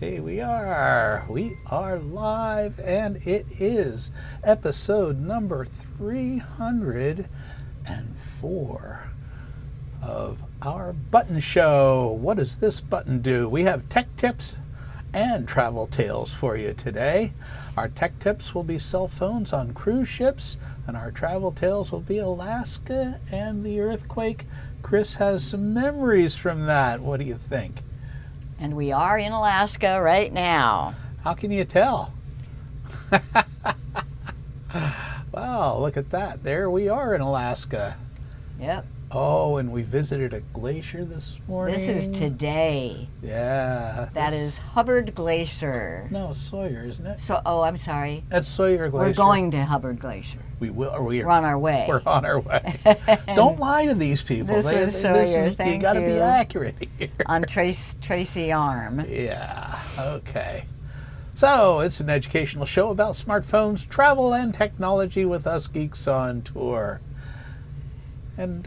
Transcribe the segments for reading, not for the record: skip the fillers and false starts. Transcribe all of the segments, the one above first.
Hey, we are live, and it is episode number 304 of our button show. What does this button do? We have tech tips and travel tales for you today. Our tech tips will be cell phones on cruise ships, and our travel tales will be Alaska and the earthquake. Chris has some memories from that. What do you think? And we are in Alaska right now. How can you tell? Wow, look at that. There we are in Alaska. Yep. Oh, and we visited a glacier this morning. This is today. Yeah. That is Hubbard Glacier. No, Sawyer, isn't it? Oh, I'm sorry. That's Sawyer Glacier. We're going to Hubbard Glacier. We're on our way. We're on our way. Don't lie to these people. This is Sawyer. Thank you. You got to be accurate here. On Tracy Arm. Yeah. Okay. So it's an educational show about smartphones, travel, and technology with us geeks on tour. And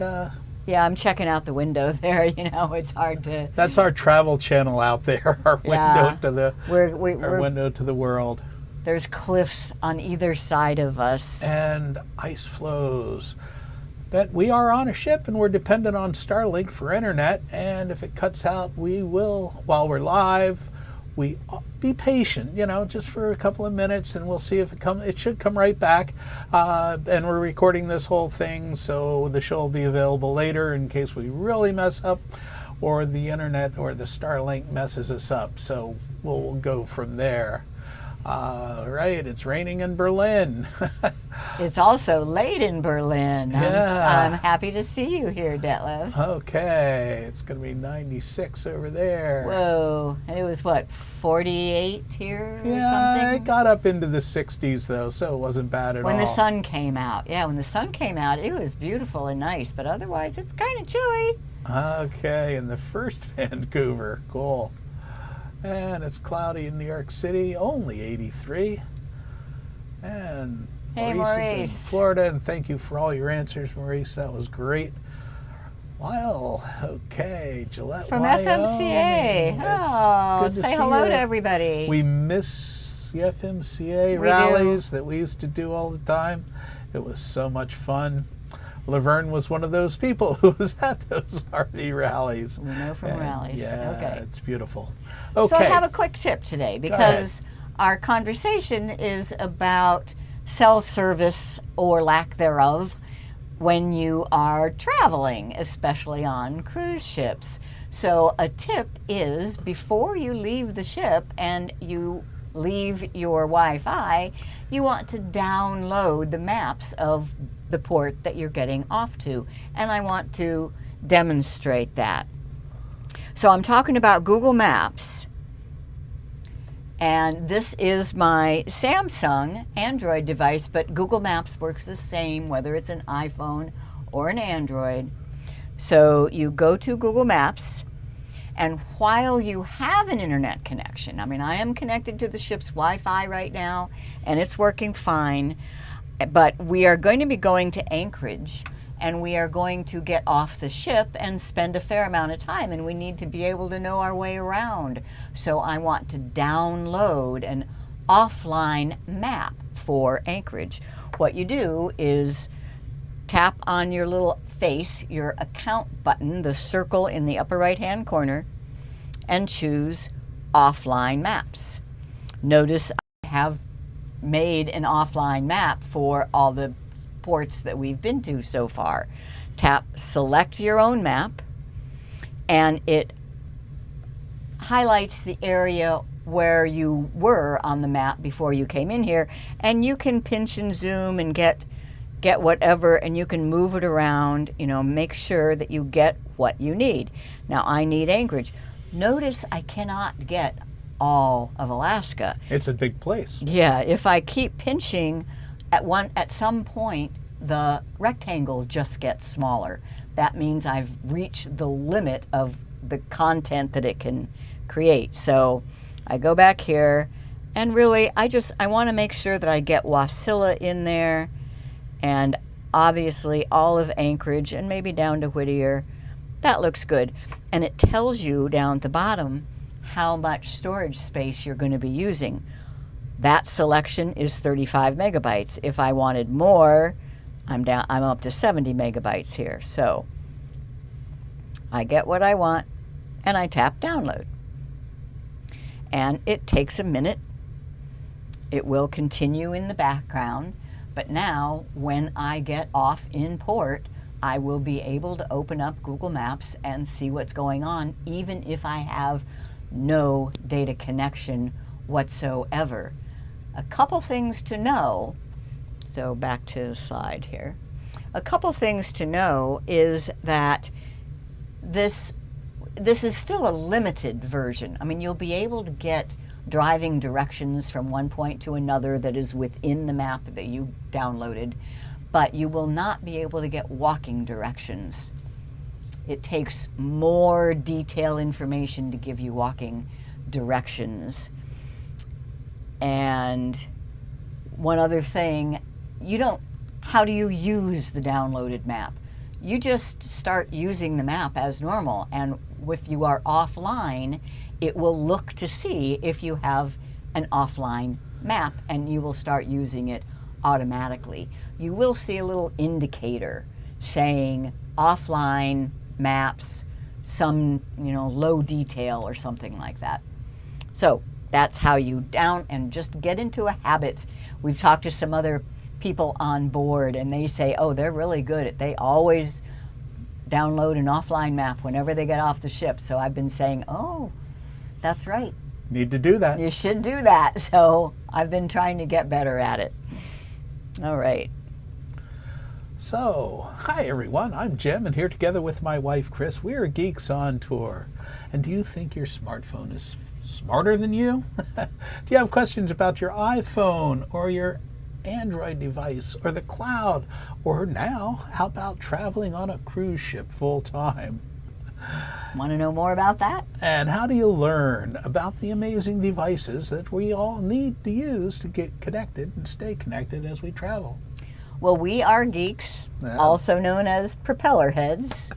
yeah, I'm checking out the window there. You know, it's hard to. That's our travel channel out there. Our window to the our window to the world. There's cliffs on either side of us. And ice flows. But we are on a ship and we're dependent on Starlink for internet. And if it cuts out, we will, while we're live, be patient, you know, just for a couple of minutes, and we'll see if it should come right back. And we're recording this whole thing, so the show will be available later in case we really mess up or the internet or the Starlink messes us up. So we'll go from there. Right, it's raining in Berlin. It's also late in Berlin. Yeah. I'm happy to see you here, Detlef. Okay, it's going to be 96 over there. Whoa, and it was what, 48 here or something? Yeah, it got up into the 60s though, so it wasn't bad at all. When the sun came out. Yeah, when the sun came out, it was beautiful and nice, but otherwise it's kind of chilly. Okay, and the first Vancouver, cool. And it's cloudy in New York City, only 83. And hey, Maurice is Maurice. in Florida, and thank you for all your answers, Maurice. That was great. Well, okay, Gillette, From Wyoming. FMCA. Oh, good to say see hello you. to everybody. We miss the FMCA We rallies that we used to do all the time. It was so much fun. Laverne was one of those people who was at those RV rallies. We know from rallies. Yeah, okay. It's beautiful. Okay. So I have a quick tip today because our conversation is about cell service or lack thereof when you are traveling, especially on cruise ships. So a tip is before you leave the ship and you leave your Wi-Fi, you want to download the maps of the port that you're getting off to. And I want to demonstrate that. So I'm talking about Google Maps. And this is my Samsung Android device, but Google Maps works the same whether it's an iPhone or an Android. So you go to Google Maps, and while you have an internet connection, I mean, I am connected to the ship's Wi-Fi right now, and it's working fine, but we are going to be going to Anchorage, and we are going to get off the ship and spend a fair amount of time, and we need to be able to know our way around. So I want to download an offline map for Anchorage. What you do is tap on your little face, your account button, the circle in the upper right-hand corner, and choose offline maps. Notice I have made an offline map for all the ports that we've been to so far. Select your own map, and it highlights the area where you were on the map before you came in here, and you can pinch and zoom and get whatever, and you can move it around, you know, make sure that you get what you need. Now I need Anchorage. Notice I cannot get all of Alaska. It's a big place. Yeah, if I keep pinching at some point the rectangle just gets smaller. That means I've reached the limit of the content that it can create. So I go back here, and really I want to make sure that I get Wasilla in there, and obviously all of Anchorage and maybe down to Whittier. That looks good. And it tells you down at the bottom how much storage space you're going to be using. That selection is 35 megabytes. If I wanted more, I'm up to 70 megabytes here. So I get what I want and I tap download. And it takes a minute. It will continue in the background, but now when I get off in port, I will be able to open up Google Maps and see what's going on, even if I have no data connection whatsoever. A couple things to know, so back to the slide here. A couple things to know is that this is still a limited version. I mean, you'll be able to get driving directions from one point to another that is within the map that you downloaded, but you will not be able to get walking directions. It takes more detailed information to give you walking directions. And one other thing, how do you use the downloaded map? You just start using the map as normal, and if you are offline, it will look to see if you have an offline map, and you will start using it automatically. You will see a little indicator saying offline maps, some low detail or something like that. So that's how you and just get into a habit. We've talked to some other people on board and they say, oh, they're really good. They always download an offline map whenever they get off the ship. So I've been saying, oh, that's right. Need to do that. You should do that. So I've been trying to get better at it. All right. So, hi everyone, I'm Jim, and here together with my wife Chris, we are Geeks on Tour. And do you think your smartphone is smarter than you? Do you have questions about your iPhone or your Android device or the cloud? Or now, how about traveling on a cruise ship full time? Want to know more about that? And how do you learn about the amazing devices that we all need to use to get connected and stay connected as we travel? Well, we are geeks, also known as propeller heads,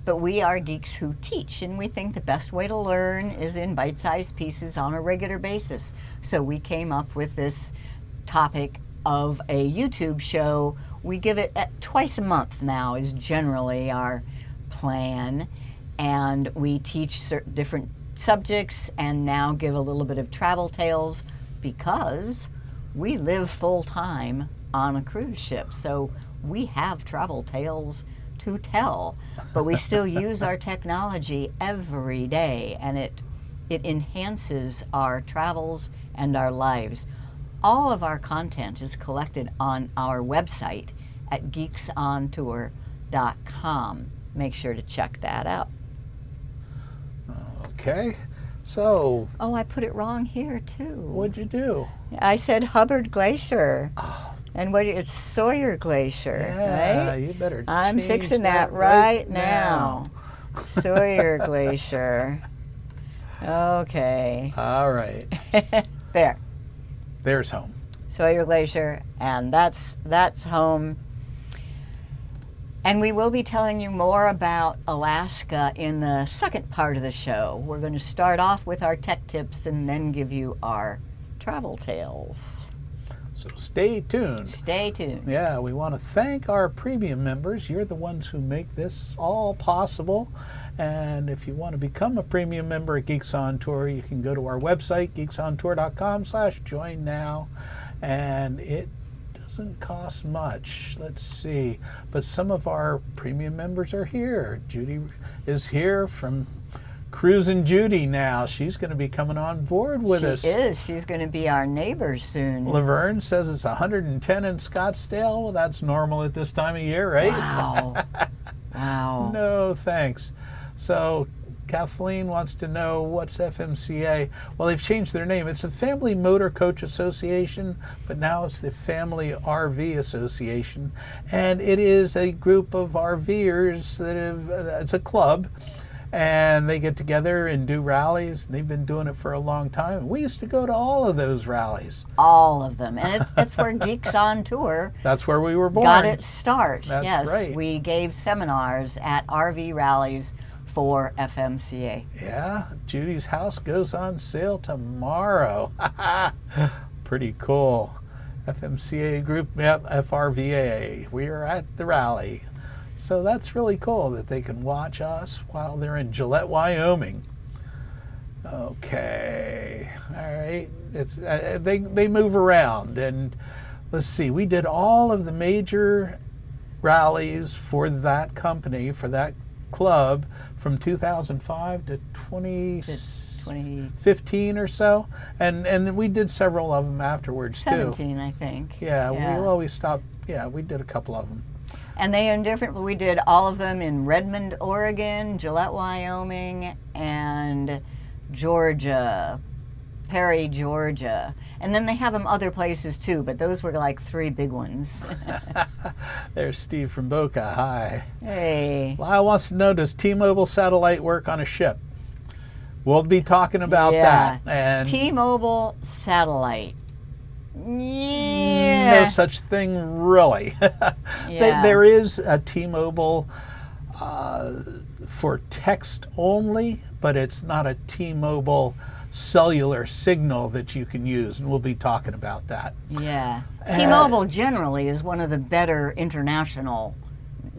but we are geeks who teach, and we think the best way to learn is in bite-sized pieces on a regular basis. So we came up with this topic of a YouTube show. We give it twice a month now is generally our plan, and we teach different subjects and now give a little bit of travel tales because we live full-time on a cruise ship, so we have travel tales to tell, but we still use our technology every day, and it enhances our travels and our lives. All of our content is collected on our website at geeksontour.com. Make sure to check that out. Okay, so... Oh, I put it wrong here too. What'd you do? I said Hubbard Glacier. Oh. And it's Sawyer Glacier, yeah, right? You better I'm change fixing that right now. Sawyer Glacier. Okay. All right. There. There's home. Sawyer Glacier, and that's home. And we will be telling you more about Alaska in the second part of the show. We're going to start off with our tech tips and then give you our travel tales. So stay tuned. Stay tuned. Yeah, we want to thank our premium members. You're the ones who make this all possible. And if you want to become a premium member at Geeks on Tour, you can go to our website, geeksontour.com/join now. And it doesn't cost much. Let's see. But some of our premium members are here. Judy is here from Cruising Judy now. She's going to be coming on board with us. She is. She's going to be our neighbor soon. Laverne says it's 110 in Scottsdale. Well, that's normal at this time of year, right? Wow. Wow. No, thanks. So Kathleen wants to know, what's FMCA? Well, they've changed their name. It's the Family Motor Coach Association, but now it's the Family RV Association. And it is a group of RVers that it's a club. And they get together and do rallies. They've been doing it for a long time. We used to go to all of those rallies. All of them. And it's where Geeks on Tour. That's where we were born. Got its start. That's yes, right. We gave seminars at RV rallies for FMCA. Yeah, Judy's house goes on sale tomorrow. Pretty cool. FMCA group, yep, FRVA. We are at the rally. So that's really cool that they can watch us while they're in Gillette, Wyoming. Okay, all right. It's they move around, and let's see. We did all of the major rallies for that company, for that club, from 2005 to 2015 or so, and we did several of them afterwards 17, too. I think. Yeah, we always stopped. Yeah, we did a couple of them. And they are different. We did all of them in Redmond, Oregon, Gillette, Wyoming, and Georgia, Perry, Georgia. And then they have them other places too, but those were like 3 big ones. There's Steve from Boca. Hi. Hey. Lyle wants to know, does T-Mobile satellite work on a ship? We'll be talking about that. And T-Mobile satellite. Yeah. no such thing, really. Yeah. There is a T-Mobile for text only, but it's not a T-Mobile cellular signal that you can use, and we'll be talking about that. Yeah. T-Mobile generally is one of the better international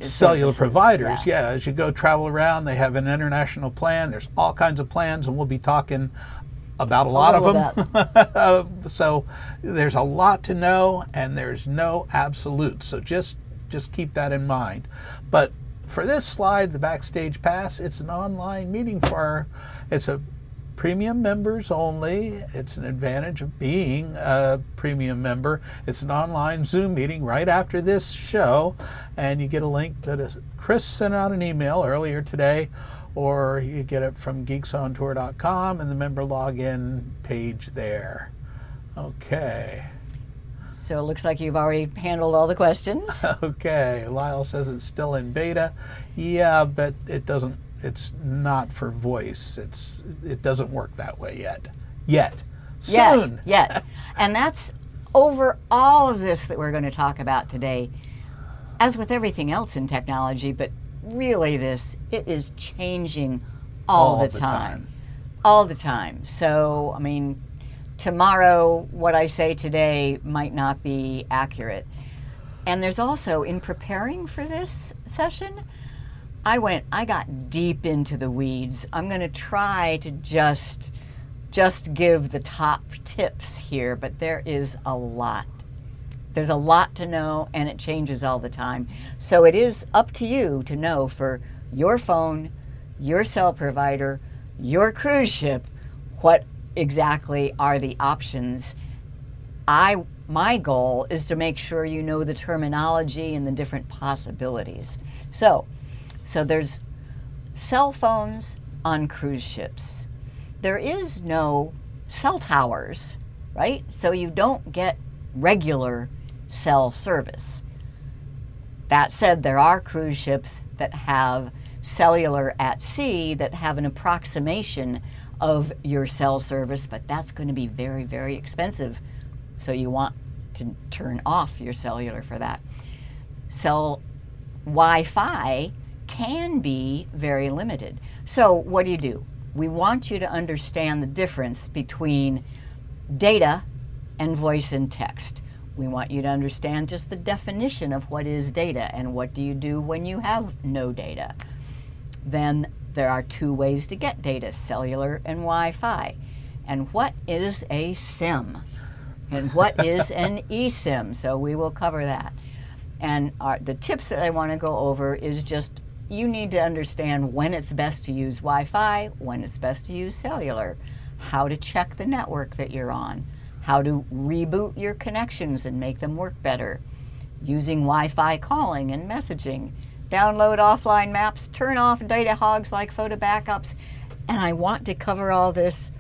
cellular services. providers. Yeah, as you go travel around, they have an international plan. There's all kinds of plans, and we'll be talking about a lot of them. So there's a lot to know, and there's no absolute. So just keep that in mind. But for this slide, the Backstage Pass, it's an online meeting it's a premium members only. It's an advantage of being a premium member. It's an online Zoom meeting right after this show, and you get a link that Chris sent out an email earlier today, or you get it from geeksontour.com and the member login page there. Okay. So it looks like you've already handled all the questions. Okay, Lyle says it's still in beta. Yeah, but it's not for voice. It doesn't work that way yet. Soon. Yet. And that's over all of this that we're going to talk about today. As with everything else in technology, but really it is changing all the time. All the time. So, I mean, tomorrow, what I say today might not be accurate. And there's also, in preparing for this session, I got deep into the weeds. I'm going to try to just give the top tips here, but there is a lot. There's a lot to know, and it changes all the time. So it is up to you to know for your phone, your cell provider, your cruise ship, what exactly are the options. My goal is to make sure you know the terminology and the different possibilities. So there's cell phones on cruise ships. There is no cell towers, right? So you don't get regular cell service. That said, there are cruise ships that have cellular at sea that have an approximation of your cell service, but that's going to be very, very expensive. So you want to turn off your cellular for that. Cell Wi-Fi can be very limited. So what do? We want you to understand the difference between data and voice and text. We want you to understand just the definition of what is data and what do you do when you have no data. Then there are 2 ways to get data, cellular and Wi-Fi. And what is a SIM? And what is an eSIM? So we will cover that. And the tips that I want to go over is just you need to understand when it's best to use Wi-Fi, when it's best to use cellular, how to check the network that you're on, how to reboot your connections and make them work better, using Wi-Fi calling and messaging, download offline maps, turn off data hogs like photo backups. And I want to cover all this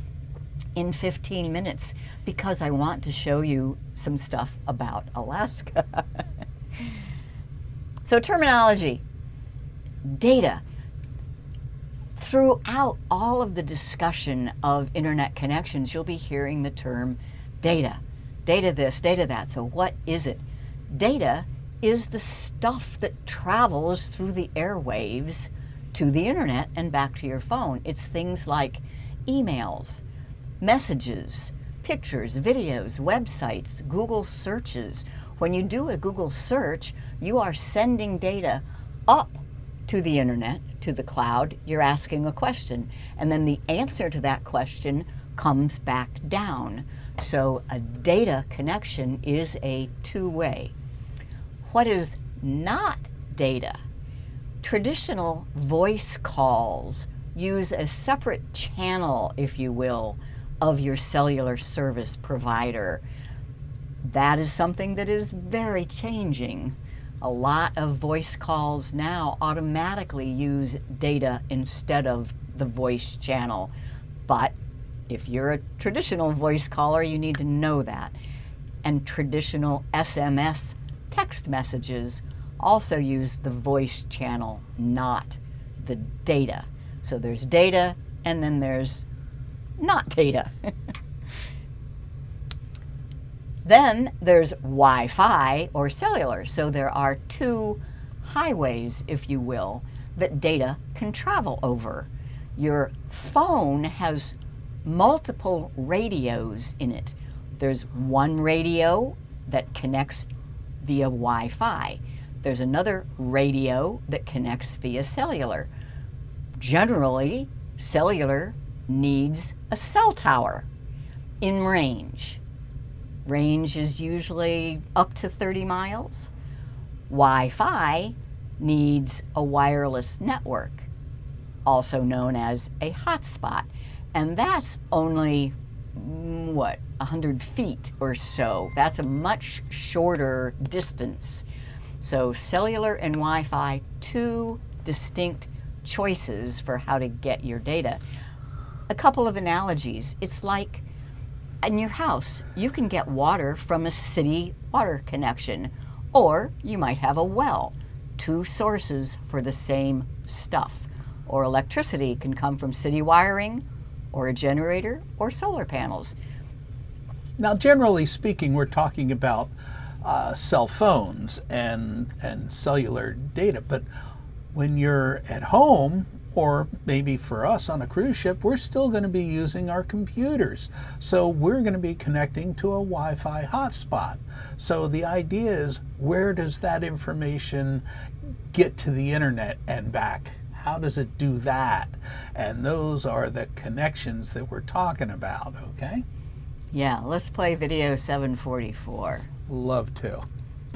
in 15 minutes because I want to show you some stuff about Alaska. So terminology, data. Throughout all of the discussion of internet connections, you'll be hearing the term data. Data this, data that. So what is it? Data is the stuff that travels through the airwaves to the internet and back to your phone. It's things like emails, messages, pictures, videos, websites, Google searches. When you do a Google search, you are sending data up to the internet, to the cloud. You're asking a question, and then the answer to that question comes back down. So a data connection is a two-way. What is not data? Traditional voice calls use a separate channel, if you will, of your cellular service provider. That is something that is very changing. A lot of voice calls now automatically use data instead of the voice channel. But if you're a traditional voice caller, you need to know that. And traditional SMS text messages also use the voice channel, not the data. So there's data, and then there's not data. Then there's Wi-Fi or cellular. So there are two highways, if you will, that data can travel over. Your phone has multiple radios in it. There's one radio that connects via Wi-Fi. There's another radio that connects via cellular. Generally, cellular needs a cell tower in range. Range is usually up to 30 miles. Wi-Fi needs a wireless network, also known as a hotspot, and that's only, 100 feet or so. That's a much shorter distance. So cellular and Wi-Fi, two distinct choices for how to get your data. A couple of analogies. It's like in your house, you can get water from a city water connection, or you might have a well, two sources for the same stuff. Or electricity can come from city wiring, or a generator, or solar panels. Now, generally speaking, we're talking about cell phones and cellular data, but when you're at home, or maybe for us on a cruise ship, we're still going to be using our computers. So we're going to be connecting to a Wi-Fi hotspot. So the idea is, where does that information get to the internet and back? How does it do that? And those are the connections that we're talking about, okay? Yeah, let's play video 744. Love to.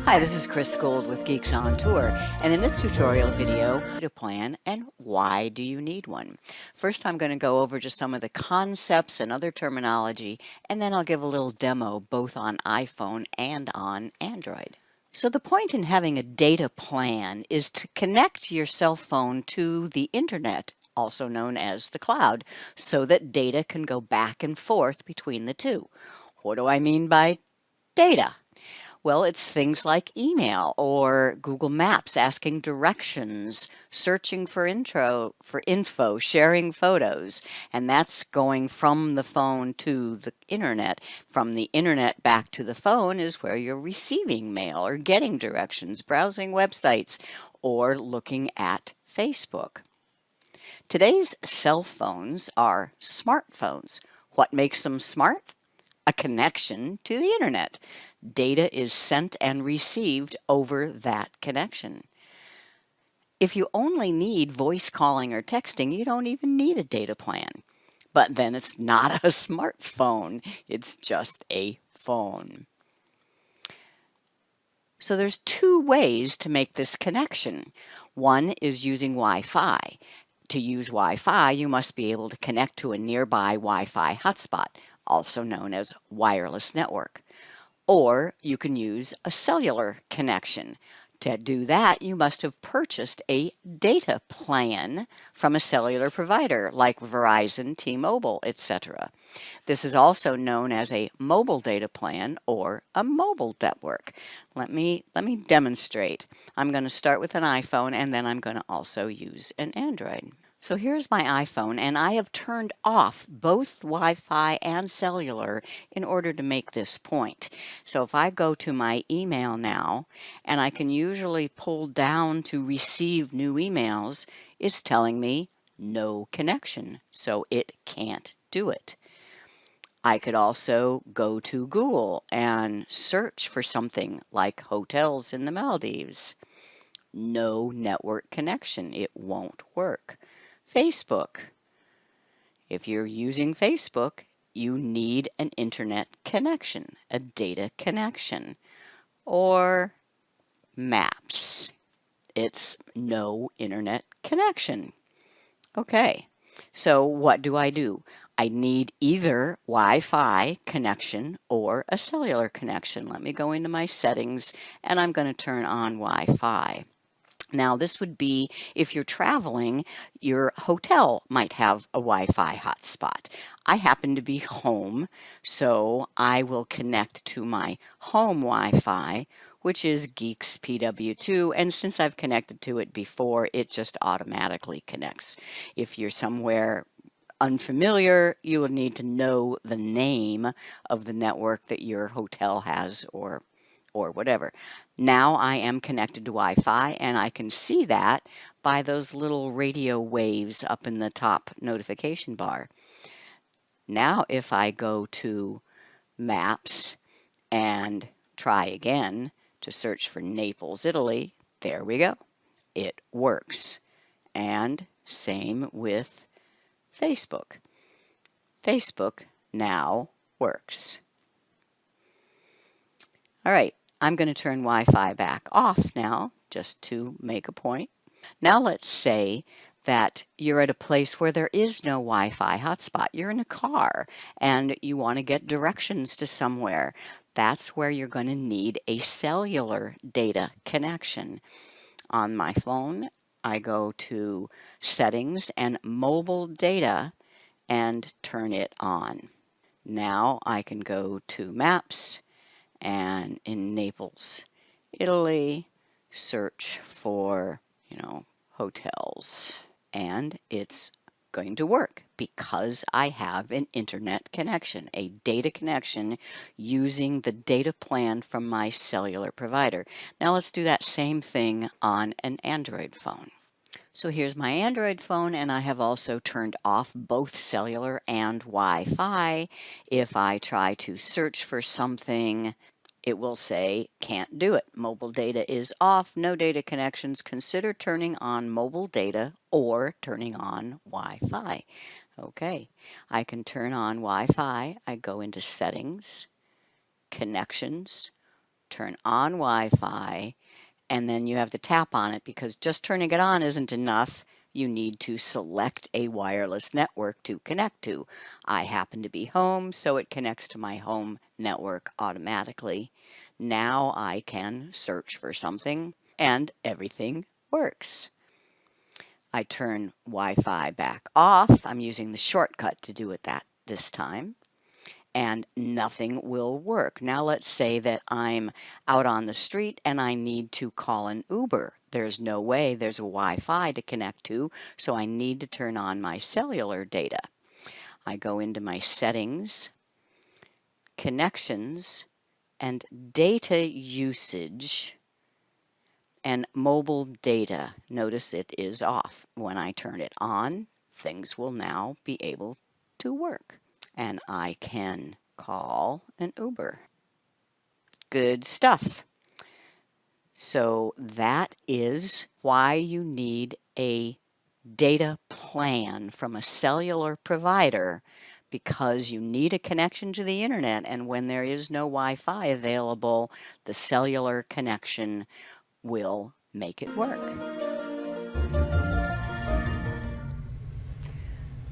Hi, this is Chris Gould with Geeks on Tour, and in this tutorial video, data plan and why do you need one? First, I'm going to go over just some of the concepts and other terminology, and then I'll give a little demo both on iPhone and on Android. So the point in having a data plan is to connect your cell phone to the internet, also known as the cloud, so that data can go back and forth between the two. What do I mean by data? Well, it's things like email or Google Maps asking directions, searching for info, sharing photos, and that's going from the phone to the internet. From the internet back to the phone is where you're receiving mail or getting directions, browsing websites, or looking at Facebook. Today's cell phones are smartphones. What makes them smart? A connection to the internet. Data is sent and received over that connection. If you only need voice calling or texting, you don't even need a data plan. But then it's not a smartphone, it's just a phone. So there's two ways to make this connection. One is using Wi-Fi. To use Wi-Fi, you must be able to connect to a nearby Wi-Fi hotspot, also known as wireless network. Or you can use a cellular connection. To do that, you must have purchased a data plan from a cellular provider like Verizon, T-Mobile, etc. This is also known as a mobile data plan or a mobile network. Let me demonstrate. I'm going to start with an iPhone, and then I'm going to also use an Android. So here's my iPhone, and I have turned off both Wi-Fi and cellular in order to make this point. So if I go to my email now, and I can usually pull down to receive new emails, it's telling me no connection, so it can't do it. I could also go to Google and search for something like hotels in the Maldives. No network connection, it won't work. Facebook. If you're using Facebook, you need an internet connection, a data connection. Or Maps. It's no internet connection. Okay, so what do? I need either Wi-Fi connection or a cellular connection. Let me go into my settings, and I'm going to turn on Wi-Fi. Now, this would be if you're traveling, your hotel might have a Wi-Fi hotspot. I happen to be home, so I will connect to my home Wi-Fi, which is Geeks PW2, and since I've connected to it before, it just automatically connects. If you're somewhere unfamiliar, you will need to know the name of the network that your hotel has or whatever. Now I am connected to Wi-Fi, and I can see that by those little radio waves up in the top notification bar. Now if I go to Maps and try again to search for Naples, Italy, there we go. It works. And same with Facebook. Facebook now works. All right. I'm going to turn Wi-Fi back off now, just to make a point. Now let's say that you're at a place where there is no Wi-Fi hotspot. You're in a car and you want to get directions to somewhere. That's where you're going to need a cellular data connection. On my phone, I go to Settings and Mobile Data and turn it on. Now I can go to Maps, and in Naples, Italy, search for, hotels. And it's going to work because I have an internet connection, a data connection using the data plan from my cellular provider. Now let's do that same thing on an Android phone. So here's my Android phone, and I have also turned off both cellular and Wi-Fi. If I try to search for something, it will say, can't do it. Mobile data is off, no data connections. Consider turning on mobile data or turning on Wi-Fi. Okay, I can turn on Wi-Fi. I go into Settings, Connections, turn on Wi-Fi, and then you have to tap on it because just turning it on isn't enough. You need to select a wireless network to connect to. I happen to be home, so it connects to my home network automatically. Now I can search for something, and everything works. I turn Wi-Fi back off. I'm using the shortcut to do it this time. And nothing will work. Now let's say that I'm out on the street and I need to call an Uber. There's no way there's a Wi-Fi to connect to, so I need to turn on my cellular data. I go into my Settings, Connections, and Data Usage, and Mobile Data. Notice it is off. When I turn it on, things will now be able to work. And I can call an Uber. Good stuff. So that is why you need a data plan from a cellular provider, because you need a connection to the internet, and when there is no Wi-Fi available, the cellular connection will make it work.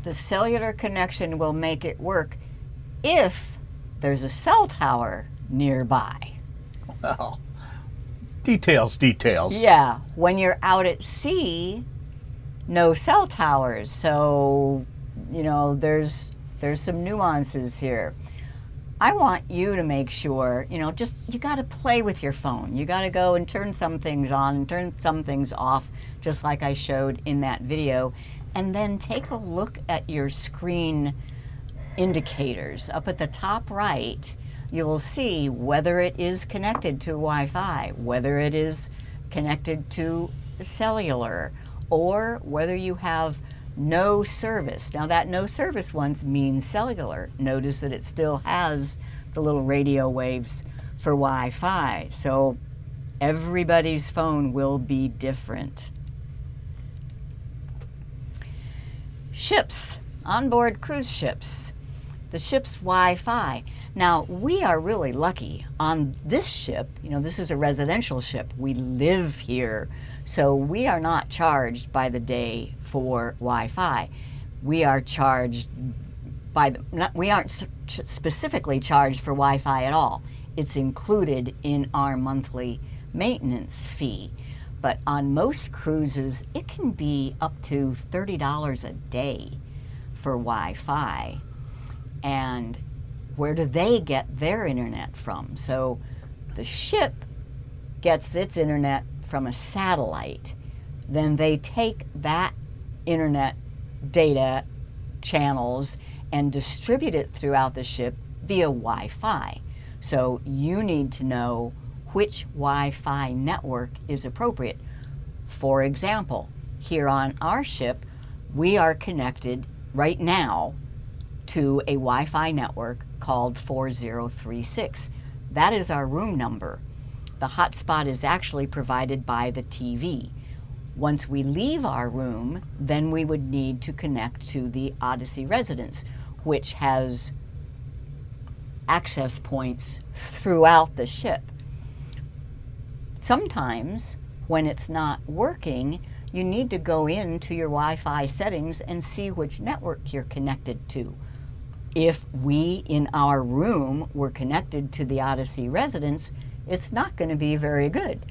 The cellular connection will make it work if there's a cell tower nearby. Well, details. Yeah, when you're out at sea, no cell towers. So, there's some nuances here. I want you to make sure, you got to play with your phone. You got to go and turn some things on and turn some things off, just like I showed in that video. and then take a look at your screen indicators. Up at the top right, you will see whether it is connected to Wi-Fi, whether it is connected to cellular, or whether you have no service. Now that no service ones means cellular. Notice that it still has the little radio waves for Wi-Fi. So everybody's phone will be different. Ships, onboard cruise ships. The ship's Wi-Fi. Now, we are really lucky on this ship. You know, this is a residential ship. We live here, so we are not charged by the day for Wi-Fi. We are charged by the, we aren't specifically charged for Wi-Fi at all. It's included in our monthly maintenance fee. But on most cruises, it can be up to $30 a day for Wi-Fi. And where do they get their internet from? So the ship gets its internet from a satellite. Then they take that internet data channels and distribute it throughout the ship via Wi-Fi. So you need to know which Wi-Fi network is appropriate. For example, here on our ship, we are connected right now to a Wi-Fi network called 4036. That is our room number. The hotspot is actually provided by the TV. Once we leave our room, then we would need to connect to the Odyssey residence, which has access points throughout the ship. Sometimes, when it's not working, you need to go into your Wi-Fi settings and see which network you're connected to. If we in our room were connected to the Odyssey residence, it's not going to be very good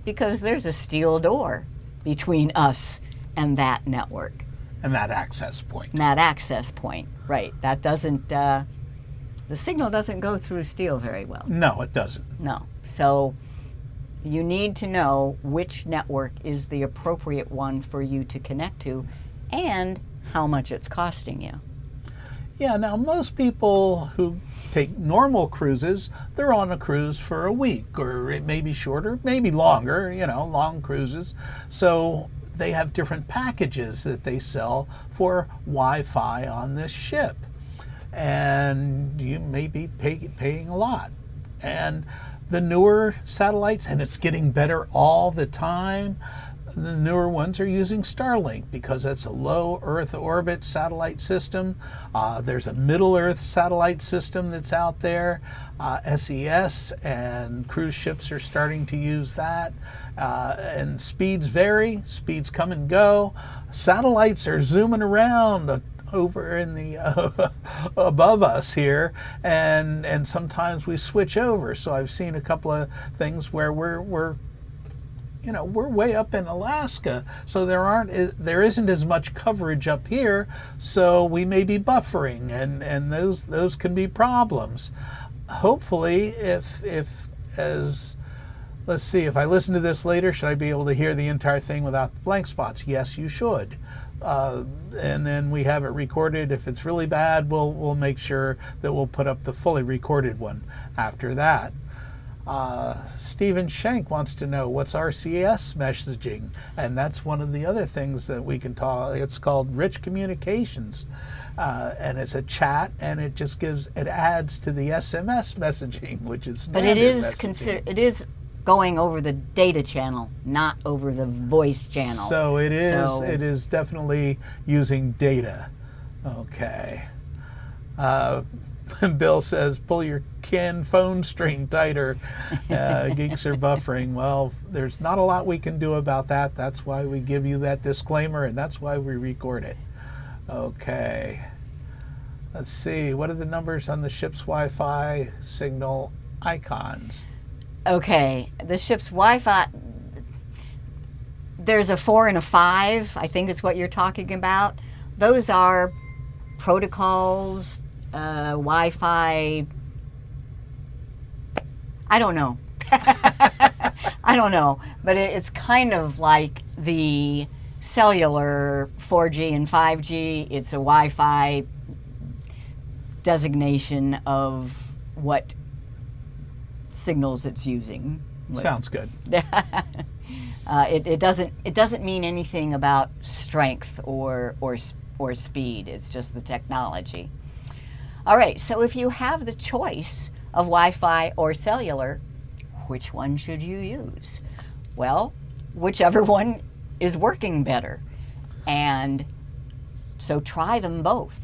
because there's a steel door between us and that network. And that access point. That access point, right. That doesn't, the signal doesn't go through steel very well. No, it doesn't. No. So you need to know which network is the appropriate one for you to connect to and how much it's costing you. Yeah, now most people who take normal cruises, they're on a cruise for a week, or it may be shorter, maybe longer, you know, long cruises. So they have different packages that they sell for Wi-Fi on this ship. And you may be paying a lot. And the newer satellites, and it's getting better all the time, the newer ones are using Starlink because that's a low Earth orbit satellite system. There's a middle Earth satellite system that's out there, SES, and cruise ships are starting to use that. And speeds vary, speeds come and go. Satellites are zooming around over in the above us here, and sometimes we switch over. So I've seen a couple of things where we're way up in Alaska, so there isn't as much coverage up here, so we may be buffering, and those can be problems. Hopefully, let's see, if I listen to this later, should I be able to hear the entire thing without the blank spots? Yes, you should. And then we have it recorded. If it's really bad, we'll make sure that we'll put up the fully recorded one after that. Stephen Shank wants to know what's RCS messaging, and that's one of the other things that we can talk. It's called rich communications, and it's a chat, and it adds to the SMS messaging, which is but it is going over the data channel, not over the voice channel. So it is definitely using data. Okay. Bill says, pull your CAN phone string tighter. Geeks are buffering. Well, there's not a lot we can do about that. That's why we give you that disclaimer, and that's why we record it. Okay. Let's see. What are the numbers on the ship's Wi-Fi signal icons? Okay. The ship's Wi-Fi, there's a 4 and a 5. I think it's what you're talking about. Those are protocols, Wi-Fi, I don't know. I don't know, but it's kind of like the cellular, 4G and 5G. It's a Wi-Fi designation of what signals it's using. Sounds good. It doesn't mean anything about strength or speed. It's just the technology. All right, so if you have the choice of Wi-Fi or cellular, which one should you use? Well, whichever one is working better. And so try them both.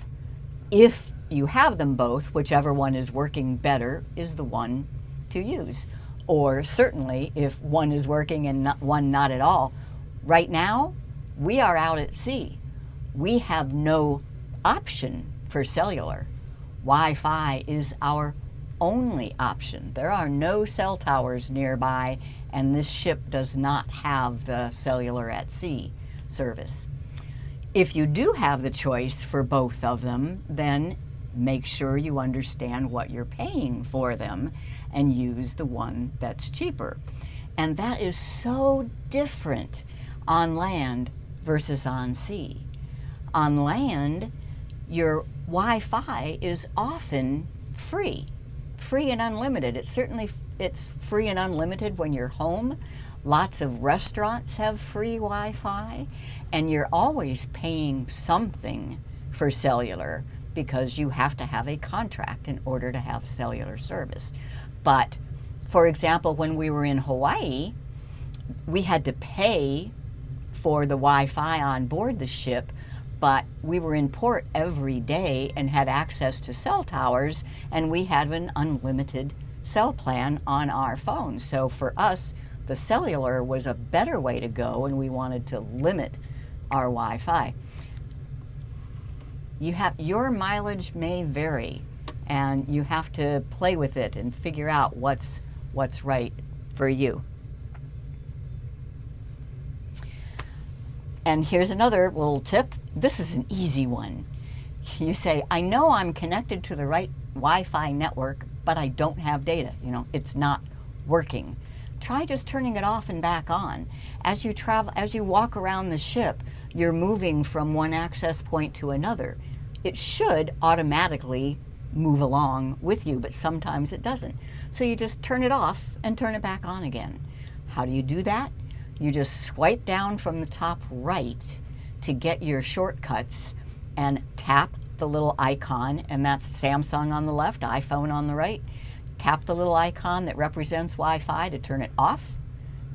If you have them both, whichever one is working better is the one to use. Or certainly if one is working and one not at all. Right now, we are out at sea. We have no option for cellular. Wi-Fi is our only option. There are no cell towers nearby, and this ship does not have the cellular at sea service. If you do have the choice for both of them, then make sure you understand what you're paying for them and use the one that's cheaper. And that is so different on land versus on sea. On land, your Wi-Fi is often free and unlimited. It's free and unlimited when you're home. Lots of restaurants have free Wi-Fi, and you're always paying something for cellular because you have to have a contract in order to have cellular service. But for example, when we were in Hawaii, we had to pay for the Wi-Fi on board the ship, but we were in port every day and had access to cell towers, and we had an unlimited cell plan on our phones. So for us, the cellular was a better way to go, and we wanted to limit our Wi-Fi. Your mileage may vary, and you have to play with it and figure out what's right for you. And here's another little tip. This is an easy one. You say, I know I'm connected to the right Wi-Fi network, but I don't have data. It's not working. Try just turning it off and back on. As you travel, as you walk around the ship, you're moving from one access point to another. It should automatically move along with you, but sometimes it doesn't. So you just turn it off and turn it back on again. How do you do that? You just swipe down from the top right to get your shortcuts and tap the little icon, and that's Samsung on the left, iPhone on the right. Tap the little icon that represents Wi-Fi to turn it off.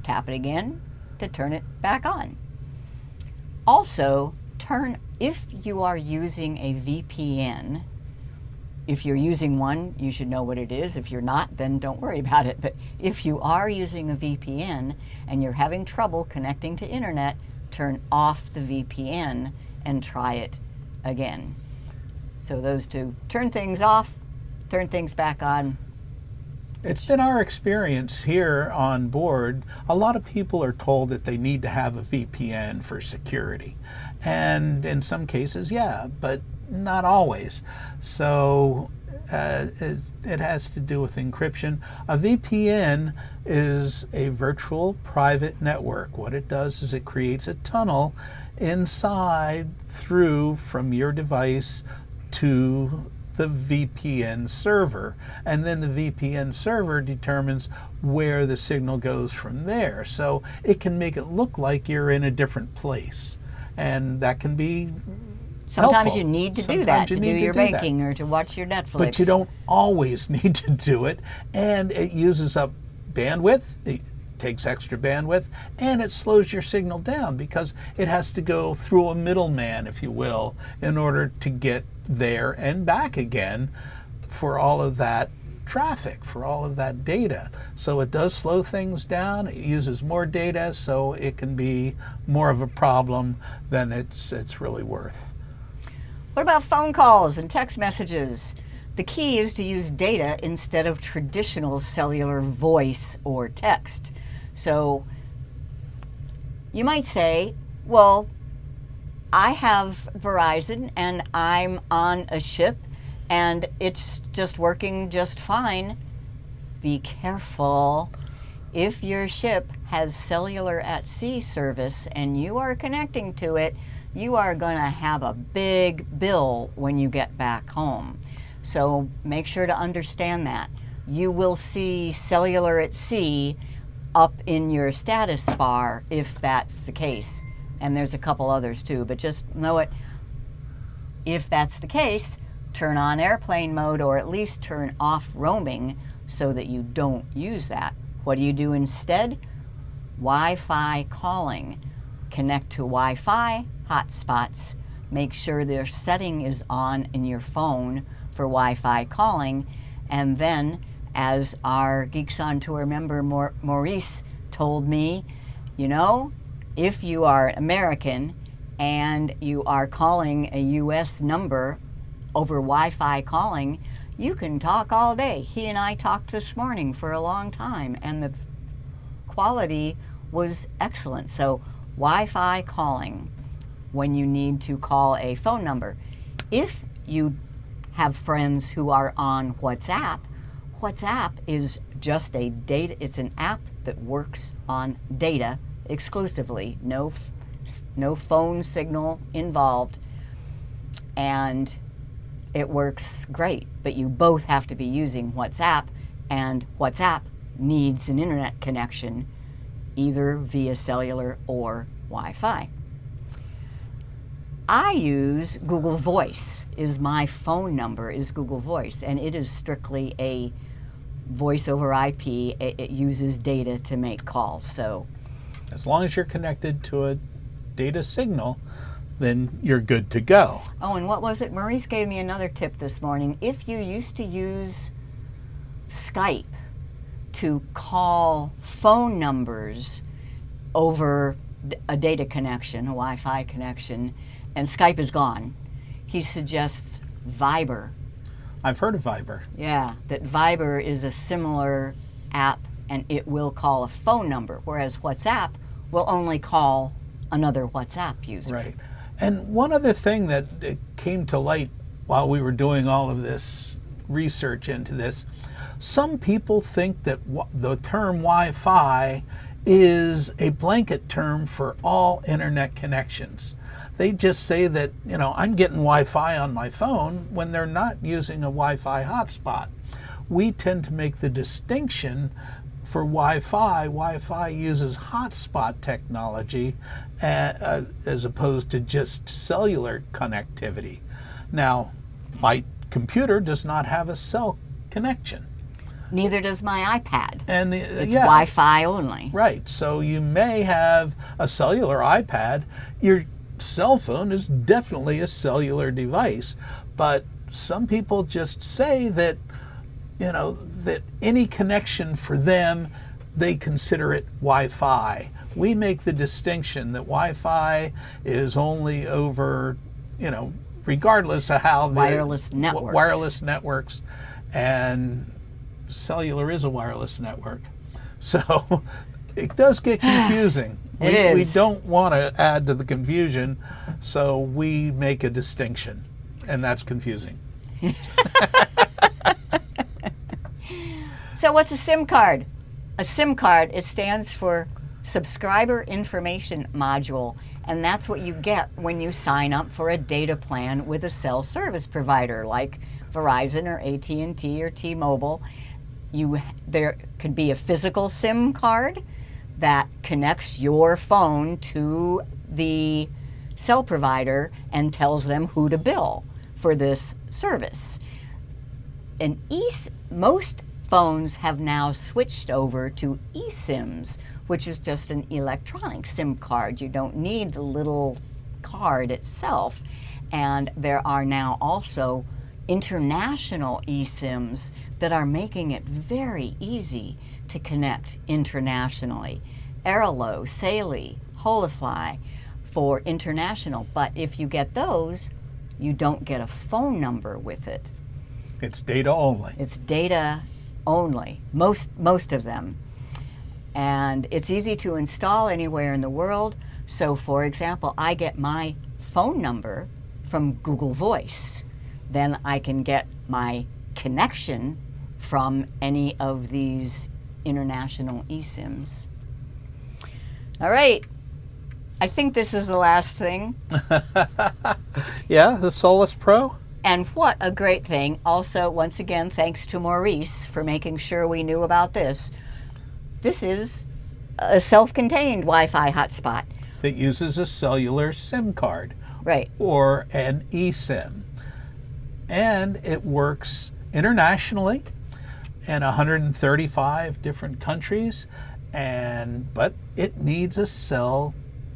Tap it again to turn it back on. Also, if you are using a VPN, if you're using one, you should know what it is. If you're not, then don't worry about it. But if you are using a VPN and you're having trouble connecting to internet, turn off the VPN and try it again. So those two, turn things off, turn things back on. It's been our experience here on board. A lot of people are told that they need to have a VPN for security. And in some cases, yeah, but not always. So it has to do with encryption. A VPN is a virtual private network. What it does is it creates a tunnel inside through from your device to the VPN server, and then the VPN server determines where the signal goes from there. So it can make it look like you're in a different place, and that can be sometimes helpful. You need to Sometimes do that you to need do to your do banking that. or to watch your Netflix. But you don't always need to do it, and it uses up bandwidth. It takes extra bandwidth, and it slows your signal down because it has to go through a middleman, if you will, in order to get there and back again for all of that traffic, for all of that data. So it does slow things down. It uses more data, so it can be more of a problem than it's really worth. What about phone calls and text messages? The key is to use data instead of traditional cellular voice or text. So you might say, well, I have Verizon and I'm on a ship and it's just working just fine. Be careful. If your ship has Cellular at Sea service and you are connecting to it, you are going to have a big bill when you get back home. So make sure to understand that. You will see Cellular at Sea up in your status bar if that's the case. And there's a couple others too, but just know it. If that's the case, turn on airplane mode or at least turn off roaming so that you don't use that. What do you do instead? Wi-Fi calling. Connect to Wi-Fi hotspots. Make sure their setting is on in your phone for Wi-Fi calling. And then, as our Geeks on Tour member Maurice told me, you know, if you are American and you are calling a US number over Wi-Fi calling, you can talk all day. He and I talked this morning for a long time and the quality was excellent. So Wi-Fi calling when you need to call a phone number. If you have friends who are on WhatsApp, WhatsApp is just a data, it's an app that works on data exclusively, no phone signal involved, and it works great, but you both have to be using WhatsApp, and WhatsApp needs an internet connection either via cellular or Wi-Fi. I use Google Voice. My phone number is Google Voice, and it is strictly a voice over IP. It uses data to make calls. So, as long as you're connected to a data signal, then you're good to go. Oh, and what was it? Maurice gave me another tip this morning. If you used to use Skype to call phone numbers over a data connection, a Wi-Fi connection, and Skype is gone, he suggests Viber. I've heard of Viber. Yeah, that Viber is a similar app and it will call a phone number, whereas WhatsApp will only call another WhatsApp user. Right. And one other thing that came to light while we were doing all of this research into this, some people think that the term Wi-Fi is a blanket term for all internet connections. They just say that, you know, I'm getting Wi-Fi on my phone when they're not using a Wi-Fi hotspot. We tend to make the distinction for Wi-Fi. Wi-Fi uses hotspot technology as opposed to just cellular connectivity. Now, my computer does not have a cell connection. Neither does my iPad. And it's Wi-Fi only. Right. So you may have a cellular iPad. Your cell phone is definitely a cellular device, but some people just say that, you know, that any connection for them, they consider it Wi-Fi. We make the distinction that Wi-Fi is only over, you know, regardless of how the wireless networks, and cellular is a wireless network. So it does get confusing. We don't want to add to the confusion, so we make a distinction, and that's confusing. So what's a SIM card? A SIM card, it stands for Subscriber Information Module, and that's what you get when you sign up for a data plan with a cell service provider like Verizon or AT&T or T-Mobile. There could be a physical SIM card that connects your phone to the cell provider and tells them who to bill for this service. And most phones have now switched over to eSIMs, which is just an electronic SIM card. You don't need the little card itself. And there are now also international eSIMs that are making it very easy to connect internationally. Aerolo, Solis, Holofly for international, but if you get those, you don't get a phone number with it. It's data only. It's data only, most of them. And it's easy to install anywhere in the world. So for example, I get my phone number from Google Voice. Then I can get my connection from any of these international eSIMs. All right. I think this is the last thing. Yeah, the Solis Pro. And what a great thing. Also, once again, thanks to Maurice for making sure we knew about this. This is a self-contained Wi-Fi hotspot. That uses a cellular SIM card. Right. Or an eSIM. And it works internationally in 135 different countries, but it needs a cell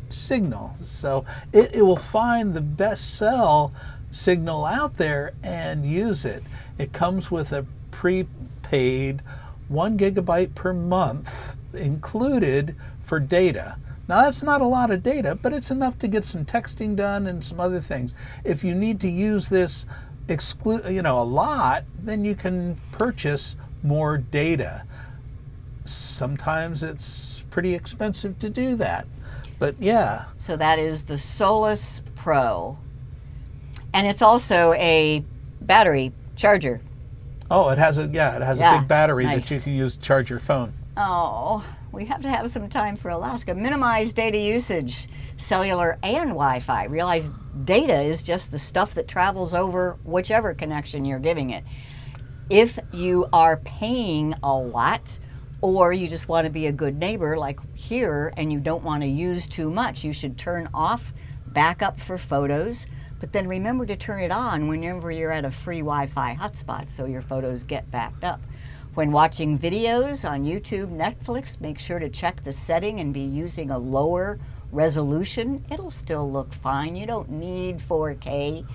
signal. So it will find the best cell signal out there and use it. It comes with a prepaid 1 gigabyte per month included for data. Now that's not a lot of data, but it's enough to get some texting done and some other things. If you need to use this a lot, then you can purchase more data. Sometimes it's pretty expensive to do that, but yeah. So that is the Solis Pro. And it's also a battery charger. Oh, it has a big battery nice. that you can use to charge your phone. Oh, we have to have some time for Alaska. Minimize data usage, cellular and Wi-Fi. Realize data is just the stuff that travels over whichever connection you're giving it. If you are paying a lot, or you just want to be a good neighbor like here and you don't want to use too much, you should turn off backup for photos, but then remember to turn it on whenever you're at a free Wi-Fi hotspot so your photos get backed up. When watching videos on YouTube, Netflix, make sure to check the setting and be using a lower resolution. It'll still look fine. You don't need 4K.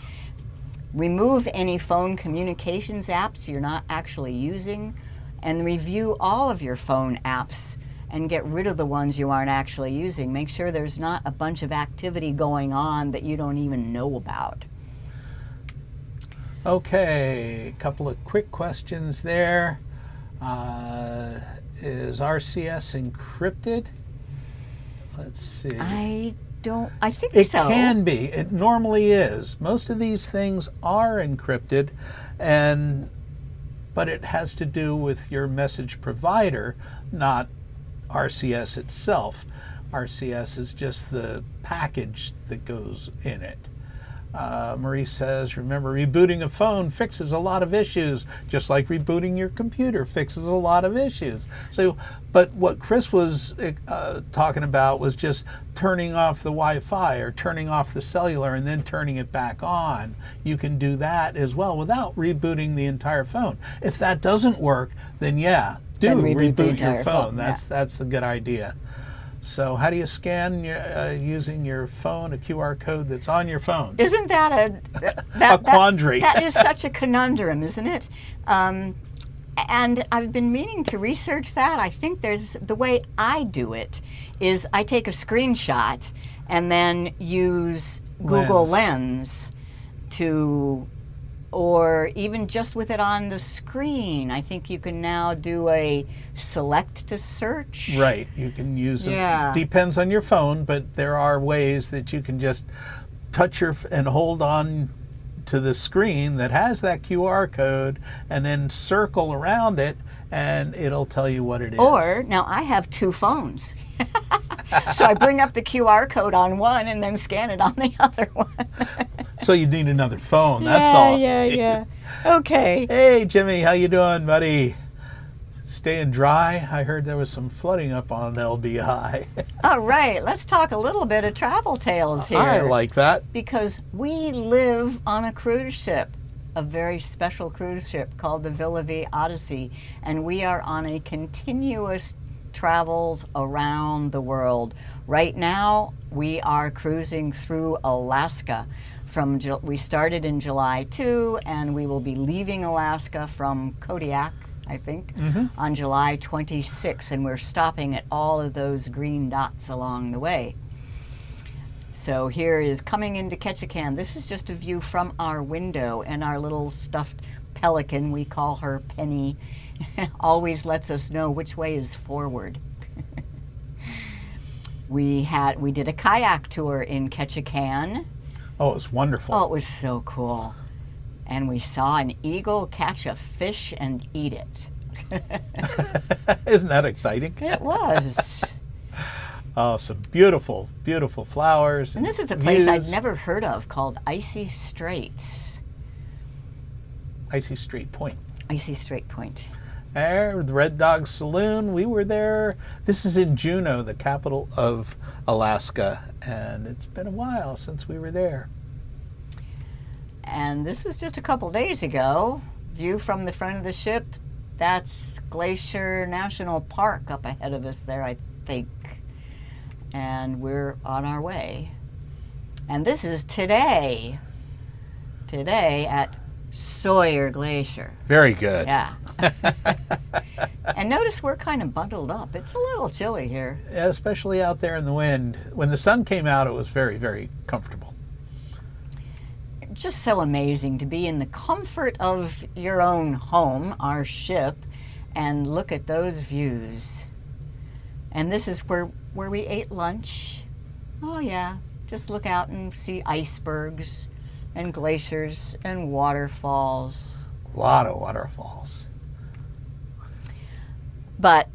Remove any phone communications apps you're not actually using, and review all of your phone apps and get rid of the ones you aren't actually using. Make sure there's not a bunch of activity going on that you don't even know about. Okay, a couple of quick questions there. Is RCS encrypted? Let's see. I think it so. It can be. It normally is. Most of these things are encrypted, but it has to do with your message provider, not RCS itself. RCS is just the package that goes in it. Marie says, remember, rebooting a phone fixes a lot of issues, just like rebooting your computer fixes a lot of issues. So, but what Chris was talking about was just turning off the Wi-Fi or turning off the cellular and then turning it back on. You can do that as well without rebooting the entire phone. If that doesn't work, then yeah, reboot your phone. That's a good idea. So how do you scan using your phone, a QR code that's on your phone? Isn't that a quandary? That is such a conundrum, isn't it? And I've been meaning to research that. I think the way I do it is I take a screenshot and then use Google Lens or even just with it on the screen. I think you can now do a select to search. Right, you can use it. Depends on your phone, but there are ways that you can just touch and hold on to the screen that has that QR code and then circle around it and it'll tell you what it is. Or, now I have two phones. So I bring up the QR code on one and then scan it on the other one. So you need another phone, that's all. Yeah. Okay. Hey, Jimmy, how you doing, buddy? Staying dry? I heard there was some flooding up on LBI. All right, let's talk a little bit of travel tales here. I like that. Because we live on a cruise ship, a very special cruise ship called the Villa V Odyssey, and we are on a continuous travels around the world. Right now, we are cruising through Alaska. We started in July 2, and we will be leaving Alaska from Kodiak, I think, on July 26, and we're stopping at all of those green dots along the way. So here is coming into Ketchikan. This is just a view from our window, and our little stuffed pelican, we call her Penny, always lets us know which way is forward. We did a kayak tour in Ketchikan. Oh, it was wonderful. Oh, it was so cool. And we saw an eagle catch a fish and eat it. Isn't that exciting? It was. Oh, some beautiful, beautiful flowers. And this is a place I'd views. never heard of called Icy Straits. Icy Strait Point. Icy Strait Point. There, the Red Dog Saloon, we were there. This is in Juneau, the capital of Alaska, and it's been a while since we were there. And this was just a couple days ago. View from the front of the ship, that's Glacier National Park up ahead of us there, I think. And we're on our way. And this is today. Today at Sawyer Glacier. Very good. Yeah. And notice we're kind of bundled up. It's a little chilly here. Especially out there in the wind. When the sun came out, it was very, very comfortable. Just so amazing to be in the comfort of your own home, our ship, and look at those views. And this is where we ate lunch. Oh yeah, just look out and see icebergs and glaciers and waterfalls. A lot of waterfalls. But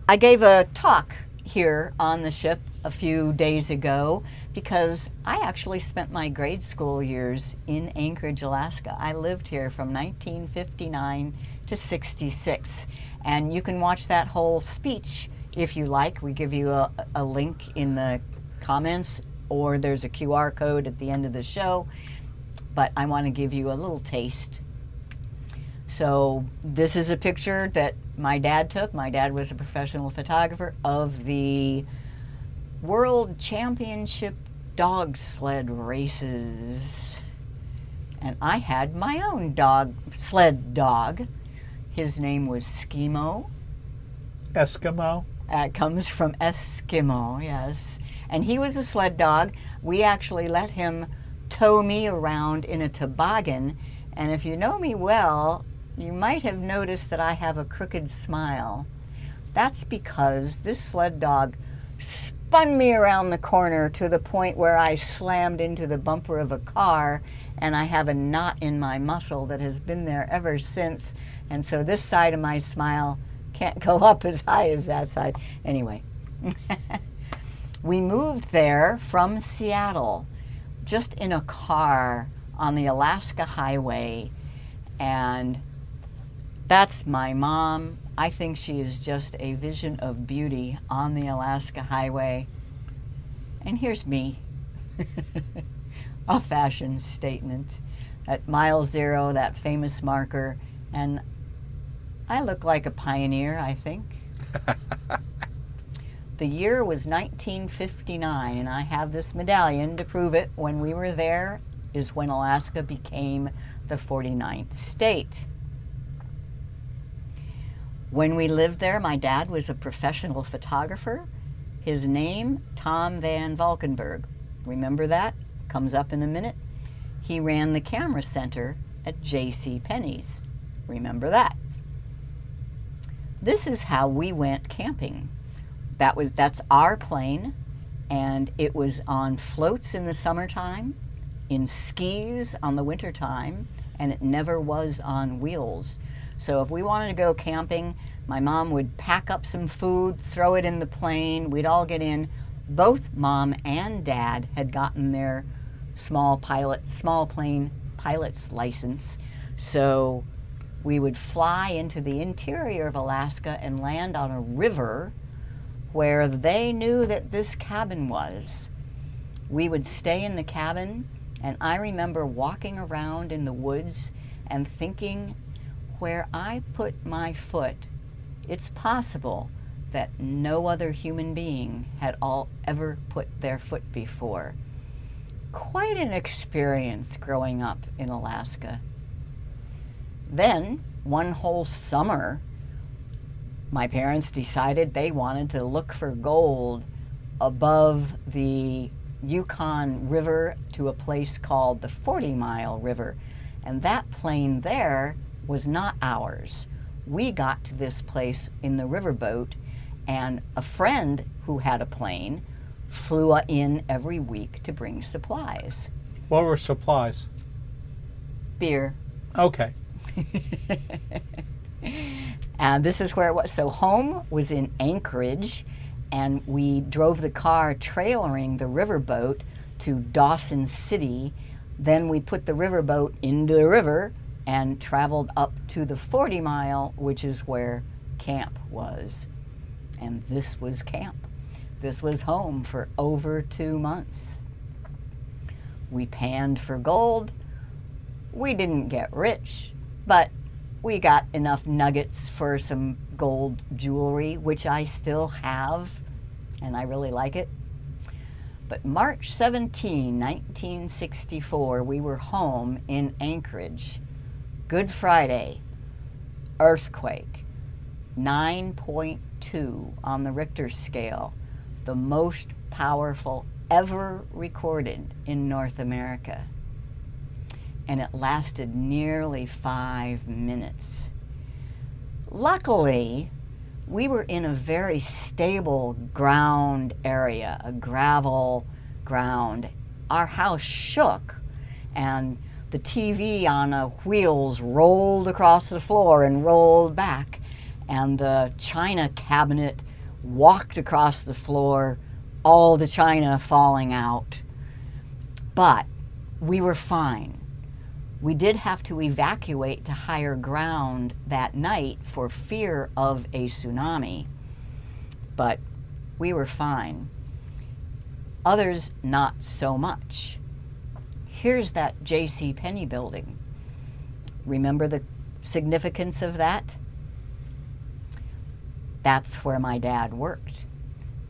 I gave a talk here on the ship a few days ago because I actually spent my grade school years in Anchorage, Alaska. I lived here from 1959 to 66. And you can watch that whole speech if you like. We give you a link in the comments, or there's a QR code at the end of the show. But I want to give you a little taste. So this is a picture that my dad took. My dad was a professional photographer of the World Championship dog sled races. And I had my own sled dog. His name was Skimo. Eskimo. It comes from Eskimo, yes. And he was a sled dog. We actually let him tow me around in a toboggan. And if you know me well, you might have noticed that I have a crooked smile. That's because this sled dog spun me around the corner to the point where I slammed into the bumper of a car, and I have a knot in my muscle that has been there ever since. And so this side of my smile can't go up as high as that side. Anyway, we moved there from Seattle just in a car on the Alaska Highway, and that's my mom. I think she is just a vision of beauty on the Alaska Highway. And here's me, a fashion statement at mile zero, that famous marker, and I look like a pioneer, I think. The year was 1959, and I have this medallion to prove it. When we were there is when Alaska became the 49th state. When we lived there, my dad was a professional photographer. His name, Tom Van Valkenburg. Remember that? Comes up in a minute. He ran the camera center at J.C. Penney's. Remember that? This is how we went camping. That's our plane, and it was on floats in the summertime, in skis on the wintertime, and it never was on wheels. So if we wanted to go camping, my mom would pack up some food, throw it in the plane, we'd all get in. Both mom and dad had gotten their small plane pilot's license. So we would fly into the interior of Alaska and land on a river where they knew that this cabin was. We would stay in the cabin, and I remember walking around in the woods and thinking, where I put my foot, it's possible that no other human being had ever put their foot before. Quite an experience growing up in Alaska. Then, one whole summer, my parents decided they wanted to look for gold above the Yukon River to a place called the 40 Mile River. And that plain there was not ours. We got to this place in the riverboat, and a friend who had a plane flew in every week to bring supplies. What were supplies? Beer. Okay. And this is where it was. So home was in Anchorage, and we drove the car trailering the riverboat to Dawson City. Then we put the riverboat into the river and traveled up to the 40 Mile, which is where camp was. And this was camp. This was home for over 2 months. We panned for gold. We didn't get rich, but we got enough nuggets for some gold jewelry, which I still have, and I really like it. But March 17, 1964, we were home in Anchorage. Good Friday, earthquake, 9.2 on the Richter scale, the most powerful ever recorded in North America. And it lasted nearly 5 minutes. Luckily, we were in a very stable ground area, a gravel ground. Our house shook, and the TV on wheels rolled across the floor and rolled back, and the china cabinet walked across the floor, all the china falling out. But we were fine. We did have to evacuate to higher ground that night for fear of a tsunami, but we were fine. Others, not so much. Here's that J.C. Penney building. Remember the significance of that? That's where my dad worked.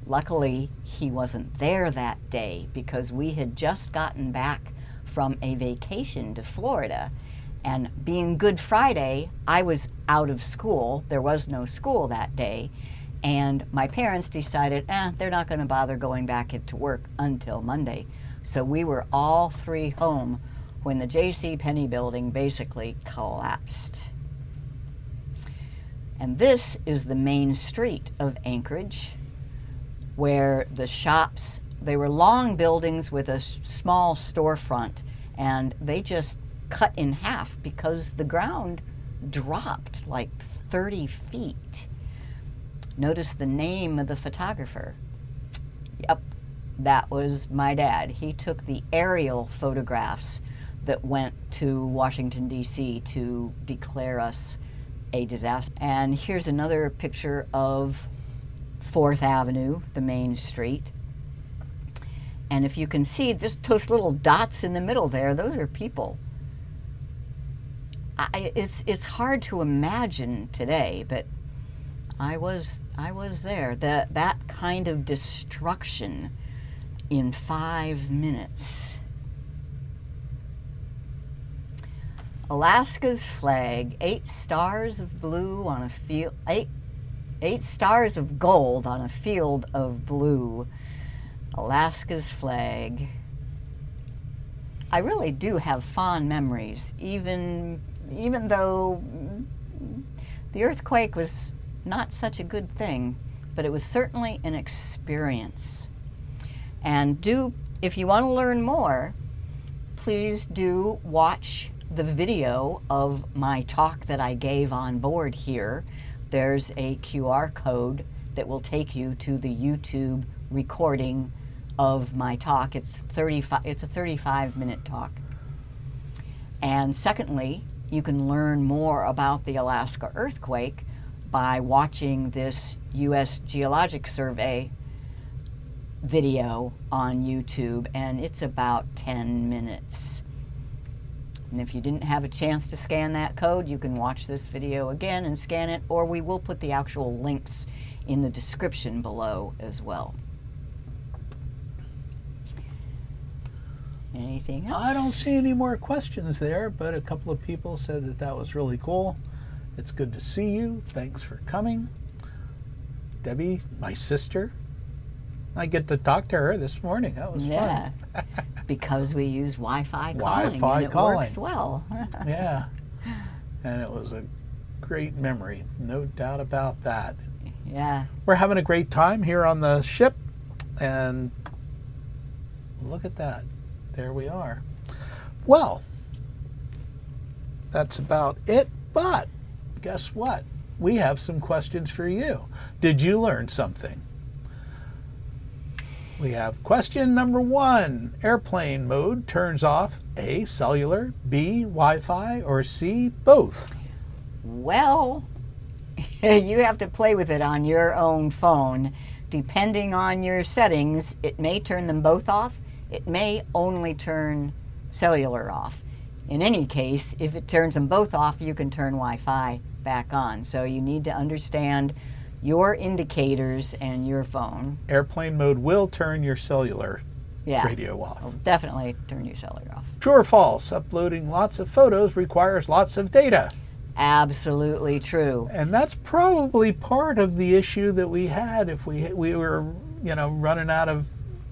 Luckily, he wasn't there that day because we had just gotten back from a vacation to Florida, and being Good Friday, I was out of school. There was no school that day, and my parents decided, they're not going to bother going back into work until Monday. So we were all three home when the J.C. Penney building basically collapsed. And this is the main street of Anchorage, where the shops, they were long buildings with a small storefront, and they just cut in half because the ground dropped like 30 feet. Notice the name of the photographer. Yep, that was my dad. He took the aerial photographs that went to Washington, D.C. to declare us a disaster. And here's another picture of 4th Avenue, the main street. And if you can see just those little dots in the middle there, those are people. It's hard to imagine today, but I was there. That kind of destruction in 5 minutes. Alaska's flag, 8 stars of blue on a field, 8 stars of gold on a field of blue. Alaska's flag. I really do have fond memories, even though the earthquake was not such a good thing, but it was certainly an experience. And if you want to learn more, please do watch the video of my talk that I gave on board here. There's a QR code that will take you to the YouTube recording of my talk. It's a 35-minute talk. And secondly, you can learn more about the Alaska earthquake by watching this U.S. Geologic Survey video on YouTube, and it's about 10 minutes. And if you didn't have a chance to scan that code, you can watch this video again and scan it, or we will put the actual links in the description below as well. Anything else? I don't see any more questions there, but a couple of people said that that was really cool. It's good to see you. Thanks for coming. Debbie, my sister, I get to talk to her this morning. That was fun. Because we use Wi-Fi calling. Wi-Fi and calling. It works well. Yeah. And it was a great memory. No doubt about that. Yeah. We're having a great time here on the ship. And look at that. There we are. Well, that's about it. But guess what? we have some questions for you. Did you learn something? We have question number 1. Airplane mode turns off A, cellular, B, Wi-Fi, or C, both? Well, you have to play with it on your own phone. Depending on your settings, it may turn them both off. It may only turn cellular off. In any case, if it turns them both off, you can turn Wi-Fi back on. So you need to understand your indicators and your phone. Airplane mode will turn your cellular radio off. It'll definitely turn your cellular off. True or false? Uploading lots of photos requires lots of data. Absolutely true. And that's probably part of the issue that we had if we were, running out of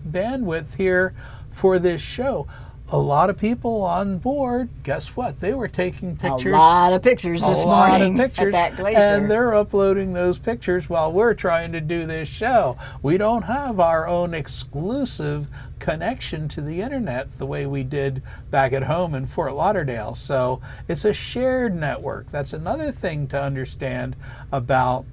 bandwidth here for this show. A lot of people on board, guess what? They were taking pictures. A lot of pictures this morning at that glacier. And they're uploading those pictures while we're trying to do this show. We don't have our own exclusive connection to the internet the way we did back at home in Fort Lauderdale. So it's a shared network. That's another thing to understand about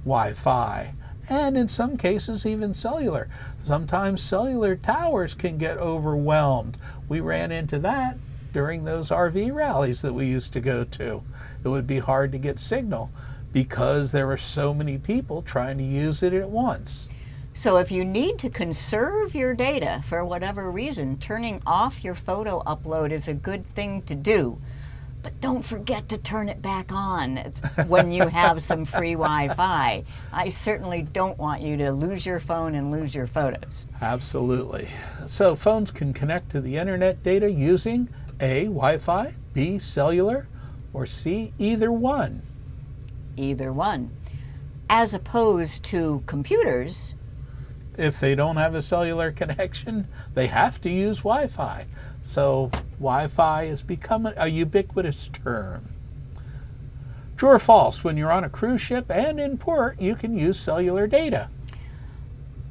Wi-Fi. And in some cases, even cellular. Sometimes cellular towers can get overwhelmed. We ran into that during those RV rallies that we used to go to. It would be hard to get signal because there were so many people trying to use it at once. So if you need to conserve your data for whatever reason, turning off your photo upload is a good thing to do. But don't forget to turn it back on when you have some free Wi-Fi. I certainly don't want you to lose your phone and lose your photos. Absolutely. So phones can connect to the internet data using A, Wi-Fi, B, cellular, or C, either one. Either one. As opposed to computers. If they don't have a cellular connection, they have to use Wi-Fi. So Wi-Fi has become a ubiquitous term. True or false? When you're on a cruise ship and in port, you can use cellular data.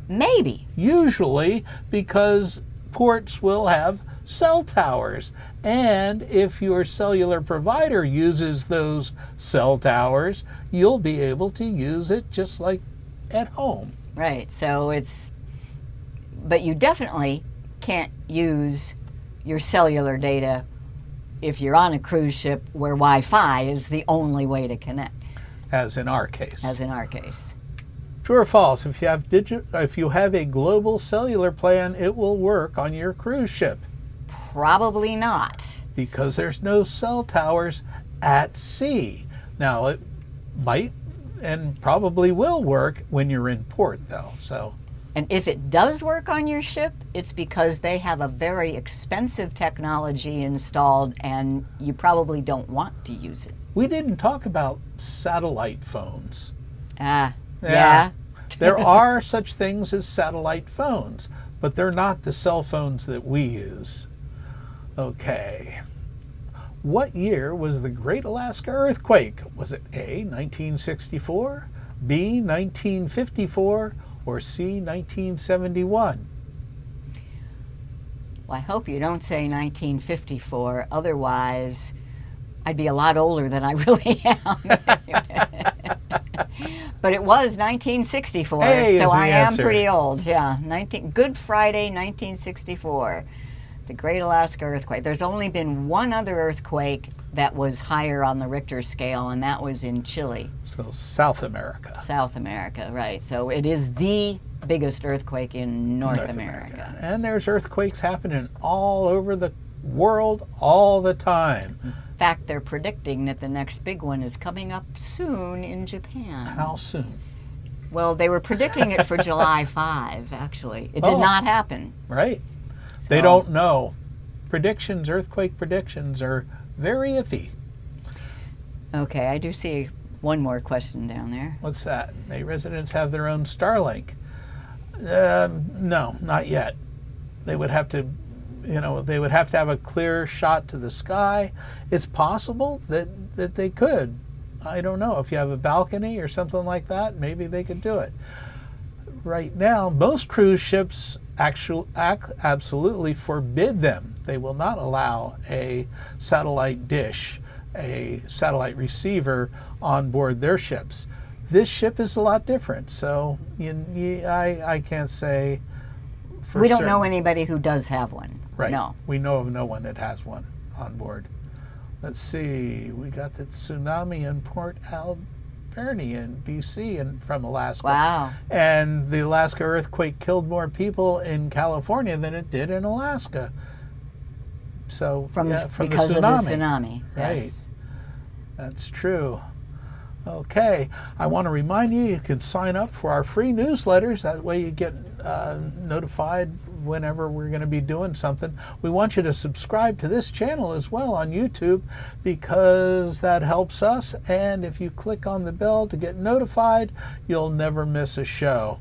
Maybe. Usually because ports will have cell towers. And if your cellular provider uses those cell towers, you'll be able to use it just like at home. Right. So but you definitely can't use your cellular data if you're on a cruise ship where Wi-Fi is the only way to connect. As in our case. As in our case. True or false? If you have a global cellular plan, it will work on your cruise ship. Probably not. Because there's no cell towers at sea. Now it might and probably will work when you're in port though. And if it does work on your ship, it's because they have a very expensive technology installed and you probably don't want to use it. We didn't talk about satellite phones. Yeah. There are such things as satellite phones, but they're not the cell phones that we use. Okay. What year was the Great Alaska Earthquake? Was it A, 1964, B, 1954, or C, 1971? Well, I hope you don't say 1954. Otherwise, I'd be a lot older than I really am. But it was 1964, so I am pretty old. Yeah, Good Friday, 1964. The Great Alaska Earthquake. There's only been one other earthquake that was higher on the Richter scale, and that was in Chile. So South America. South America, right. So it is the biggest earthquake in North America. And there's earthquakes happening all over the world all the time. In fact, they're predicting that the next big one is coming up soon in Japan. How soon? Well, they were predicting it for July 5, actually. It did not happen. Right. They don't know. Earthquake predictions are very iffy. Okay, I do see one more question down there. What's that? May residents have their own Starlink? No, not yet. They would have to, have a clear shot to the sky. It's possible that they could. I don't know. If you have a balcony or something like that, maybe they could do it. Right now, most cruise ships absolutely forbid them. They will not allow a satellite dish a satellite receiver on board their ships. This ship is a lot different, so I can't say for We don't certain. know anybody who does have one. Right. No. We know of no one that has one on board. Let's see. We got the tsunami in Port Alberni in BC and from Alaska. Wow. And the Alaska earthquake killed more people in California than it did in Alaska. So Because the of the tsunami. Right. Yes. That's true. Okay, I want to remind you, you can sign up for our free newsletters. That way you get notified whenever we're going to be doing something. We want you to subscribe to this channel as well on YouTube because that helps us. And if you click on the bell to get notified, you'll never miss a show.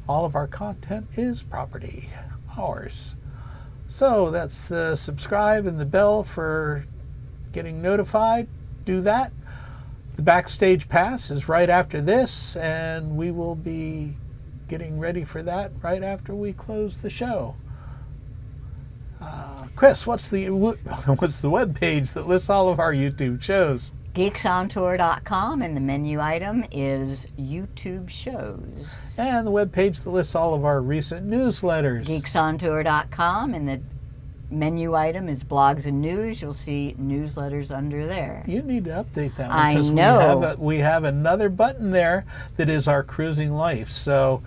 All of our content is property, ours. So that's the subscribe and the bell for getting notified. Do that. The Backstage Pass is right after this, and we will be getting ready for that right after we close the show. Chris, what's the web page that lists all of our YouTube shows? Geeksontour.com, and the menu item is YouTube shows. And the web page that lists all of our recent newsletters. Geeksontour.com, and the menu item is blogs and news. You'll see newsletters under there. You need to update that one. I because know. We have another button there that is our cruising life. So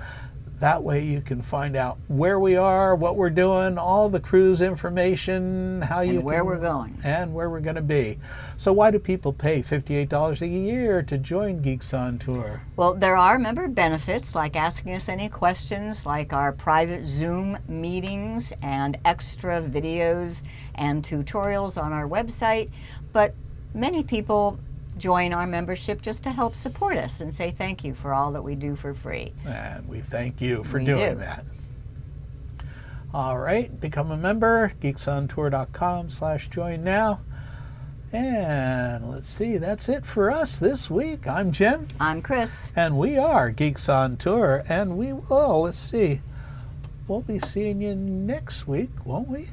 that way you can find out where we are, what we're doing, all the cruise information, where we're going. And where we're going to be. So why do people pay $58 a year to join Geeks on Tour? Well, there are member benefits like asking us any questions, like our private Zoom meetings and extra videos and tutorials on our website. But many people join our membership just to help support us and say thank you for all that we do for free. And we thank you for We doing do. that. All right, become a member, geeksontour.com/join now. And let's see, that's it for us this week. I'm Jim. I'm Chris. And we are Geeks on Tour. And we will, let's see, we'll be seeing you next week, won't we?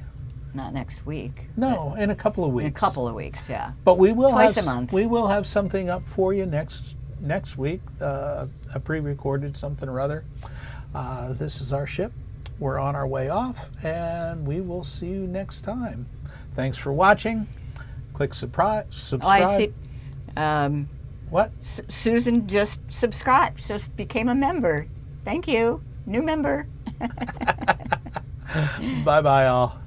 Not next week. No, in a couple of weeks. In a couple of weeks, yeah. But we will Twice have a month. We will have something up for you next week, a pre-recorded something or other. This is our ship. We're on our way off, and we will see you next time. Thanks for watching. Click subscribe. Oh, I see. What? Susan just subscribed, just became a member. Thank you. New member. Bye-bye, all.